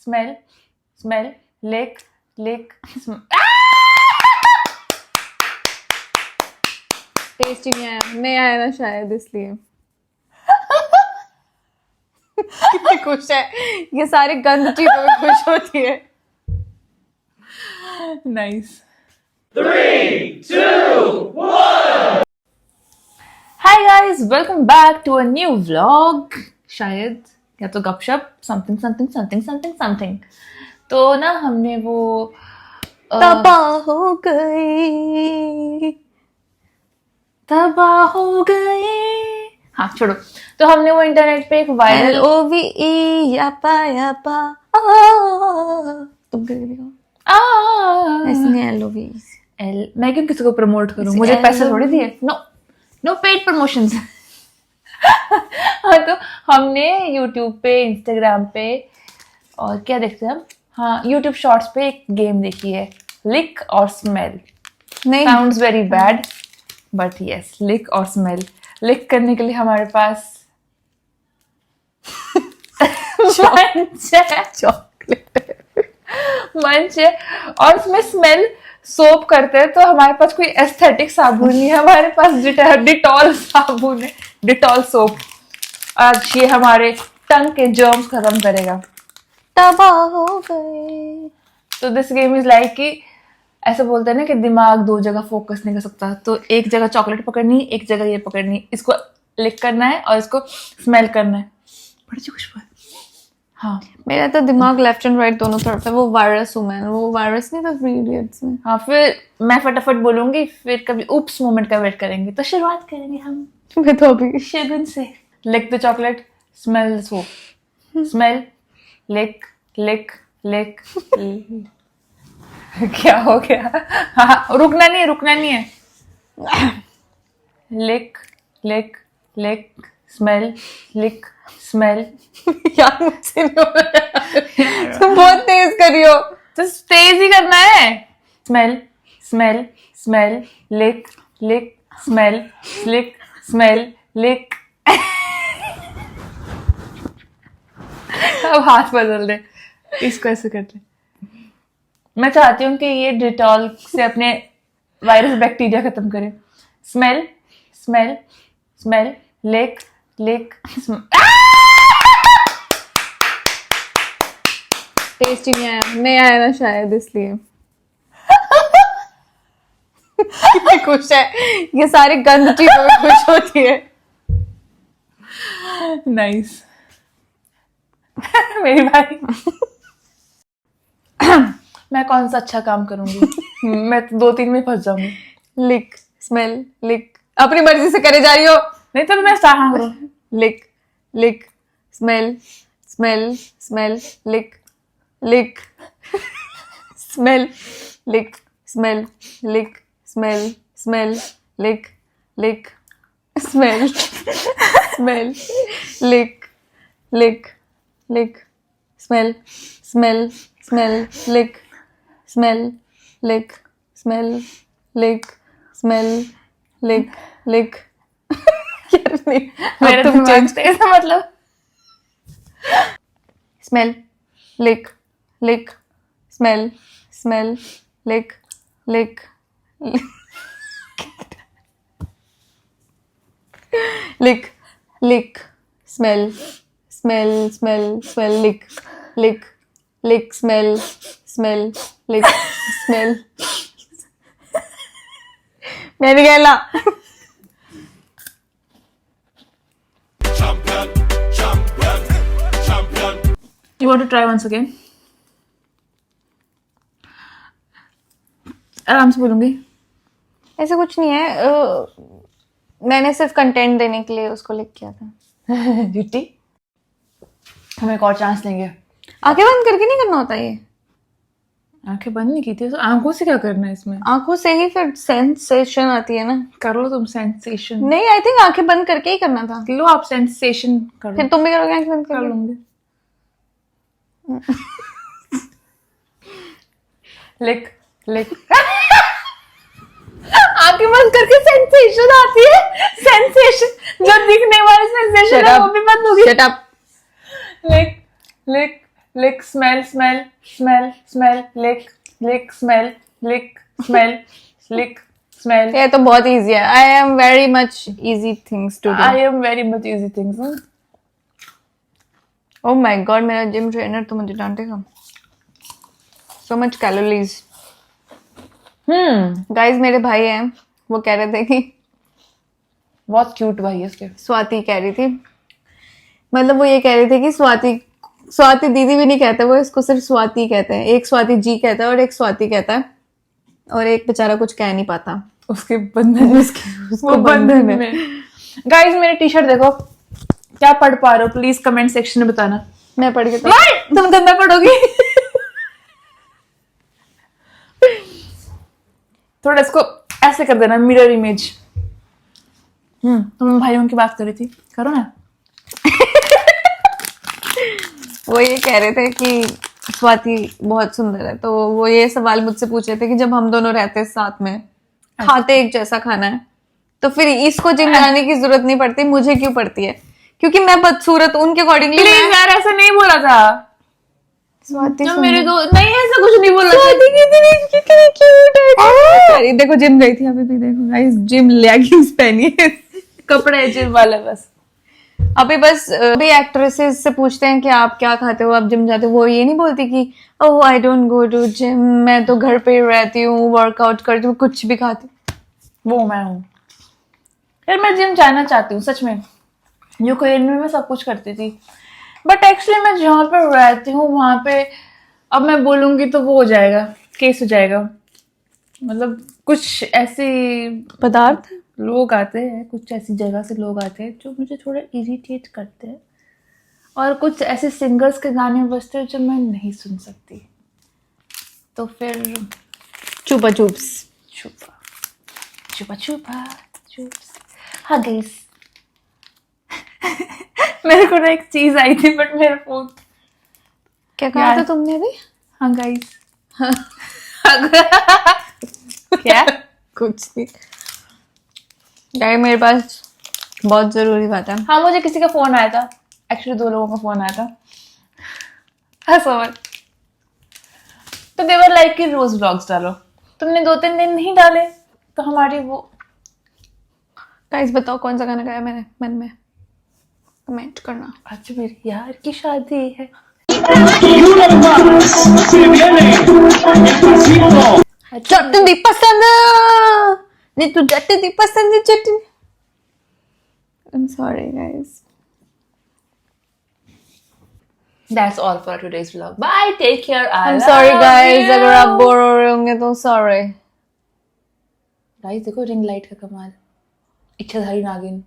Smell smell lick लिक test ही नहीं आया ना शायद इसलिए। कितनी खुश है, ये सारे गंद चीजों में खुश होती है। Nice. 3, 2, 1 hi guys, welcome back to a new vlog. शायद या तो गपशप something something something something something. तो ना हमने वो तबाह हो गई, तबाह हो गए। हाँ छोड़ो। तो हमने वो इंटरनेट पे एक वायरल LOVE यापा तुम करके दिखाओ। ऐसे नहीं LOVE। मैं क्यों किसी को प्रमोट करूं, मुझे पैसे थोड़ी दिए। No paid promotions. हाँ, तो हमने यूट्यूब पे, इंस्टाग्राम पे और क्या देखते हैं हम, हाँ यूट्यूब शॉर्ट्स पे एक गेम देखी है, लिक और स्मेल। नहीं, sounds very bad but yes, lick और स्मेल। लिक करने के लिए हमारे पास मंच है और उसमें स्मेल सोप करते हैं। तो हमारे पास कोई एस्थेटिक साबुन नहीं है, हमारे पास डिटॉल साबुन है, डिटॉल सोप। आज ये हमारे टंग के जर्म्स खत्म करेगा। तबाह हो गए। तो दिस गेम इज लाइक कि ऐसा बोलते हैं ना कि दिमाग दो जगह फोकस नहीं कर सकता, तो एक जगह चॉकलेट पकड़नी, एक जगह ये पकड़नी, इसको लिक करना है और इसको स्मेल करना है। बड़ी अच्छी खुशबू है। हाँ, मेरा तो दिमाग लेफ्ट एंड राइट दोनों तरफ है। वो वायरस हूँ मैं, वो वायरस नहीं था 3 इडियट्स में। हाँ, फिर मैं फटाफट बोलूंगी, फिर कभी उप्स मोमेंट का वेट करेंगे। तो शुरुआत करेंगे हम मैं तो अभी शगुन से। Lick the chocolate, smell the soap. Smell, lick lick lick. क्या हो गया? हाँ, रुकना नहीं है। Lick lick lick smell lick smell. यार मुझसे नहीं हो रहा। तुम बहुत तेज करी हो। तो तेज ही करना है। Smell smell smell lick lick smell lick smell लिक। अब हाथ बदल दे, इसको ऐसे करते। मैं चाहती हूँ कि ये डिटॉल से अपने वायरस बैक्टीरिया खत्म करे। स्मेल स्मेल स्मेल लिक लिक। टेस्ट ही नहीं आया ना शायद इसलिए। कितनी खुश है, ये सारे गंद चीजों में खुश होती है। नाइस। मेरी भाई। मैं कौन सा अच्छा काम करूंगी? मैं तो 2-3 में फंस जाऊंगी। लिक स्मेल लिक, अपनी मर्जी से करे जा रही हो। नहीं तो मैं कहाँ करूँ? लिक lick smell smell smell lick lick smell lick smell lick smell smell lick lick smell smell lick lick lick smell smell smell lick smell lick smell lick smell lick लिक। यार नहीं, मेरा तुम दिमाग चेंज। तेज है मतलब। Smell lick lick smell smell lick lick lick lick smell smell smell smell lick lick lick smell smell lick smell. मैंने कहला You want to try once again? आराम से बोलूंगी। ऐसा कुछ नहीं है। मैंने सिर्फ कंटेंट देने के लिए उसको लिख किया था। झूठी। हम एक और चांस लेंगे। आंखें बंद करके नहीं करना होता ये। आंखें बंद नहीं की थी तो आंखों से क्या करना है इसमें? आंखों से ही फिर सेंसेशन आती है ना। कर लो तुम सेंसेशन। नहीं, आई थिंक आंखें बंद करके ही करना था। लो आप सेंसेशन कर फिर लो। तुम भी करोगे आंखें बंद कर करके? लूंगी। लिक लिक। आंखें बंद करके सेंसेशन आती है। सेंसेशन जो दिखने वाली सेंसेशन है वो भी बंद होगी। Shut up. Lick lick lick, smell, smell, smell, smell, lick, lick, smell, lick, smell, lick, smell. ये तो बहुत इजी है. I am very much easy things to do. I am very much easy things. Huh? Oh my god, मेरा gym trainer तो मुझे डांटेगा. So much calories. Guys, मेरे भाई हैं, वो कह रहे थे कि बहुत क्यूट भाई है इसके. स्वाति कह रही थी, मतलब वो ये कह रही थी कि स्वाति दीदी भी नहीं कहते, वो इसको सिर्फ स्वाति कहते हैं. एक स्वाति जी कहता है और एक स्वाति कहता है, और एक बेचारा कुछ कह नहीं पाता. उसके बंधन में उसको बंधन में. गाइस मेरी टी शर्ट देखो, क्या पढ़ पा रहे हो प्लीज कमेंट सेक्शन में बताना. मैं पढ़ के तो तुम गंदा पढ़ोगी. थोड़ा इसको ऐसे कर देना, मिरर इमेज. तुम भाइयों की बात कर रही थी, करो ना. वो ये कह रहे थे कि स्वाति बहुत सुंदर है, तो वो ये सवाल मुझसे पूछ रहे थे कि जब हम दोनों रहते हैं साथ में, खाते एक जैसा खाना है, तो फिर इसको जिम जाने की जरूरत नहीं पड़ती, मुझे क्यों पड़ती है? क्योंकि मैं बदसूरत उनके अकॉर्डिंगली. प्लीज यार ऐसा नहीं बोला था. स्वाति जो मेरे को नहीं ऐसा कुछ नहीं बोला था. स्वाति कितनी क्यूट है. देखो जिम गई थी अभी भी, देखो गाइस जिम लेगिंग्स पहनी है. कपड़े जिम वाले बस. अभी एक्ट्रेसेस से पूछते हैं कि आप क्या खाते हो, आप जिम जाते हो, वो ये नहीं बोलती कि oh I don't go to gym, मैं तो घर पे ही रहती हूँ, वर्कआउट करती हूँ, कुछ भी खाती हूँ. वो मैं हूँ यार. मैं जिम जाना चाहती हूँ सच में. यूक्रेन में मैं सब कुछ करती थी, बट एक्चुअली मैं जहाँ पे रहती हूँ वहां पे अब मैं बोलूंगी तो वो हो जाएगा, केस हो जाएगा. मतलब कुछ ऐसी पदार्थ लोग आते हैं, कुछ ऐसी जगह से लोग आते हैं जो मुझे थोड़ा इरिटेट करते हैं, और कुछ ऐसे सिंगर्स के गाने बजते हैं जो मैं नहीं सुन सकती. तो फिर चुपा चुप्स. छुपा छुपा छुपा चुप्स. हाँ गाइस. मेरे को ना एक चीज आई थी बट मेरा फोन. क्या कहा था तुमने अभी? हाँ गाइस. क्या? कुछ नहीं यार, मेरे पास बहुत जरूरी बात है. हाँ मुझे किसी का फोन आया था, एक्चुअली 2 लोगों का फोन आया था. हंसो मत. तो देवर लाइक कि रोज व्लॉग्स डालो. तुमने 2-3 दिन नहीं डाले तो हमारी वो. गाइस बताओ कौन सा गाना गाया मेरे मन में, कमेंट करना. आज मेरे यार की शादी है. चटनी पसंद नहीं, तू चटनी पसंद है चटनी. I'm sorry guys. That's all for today's vlog. Bye. Take care. I'm sorry guys, अगर आप बोर हो रहे होंगे तो sorry. गाइस देखो रिंग लाइट का कमाल. इच्छाधारी नागिन.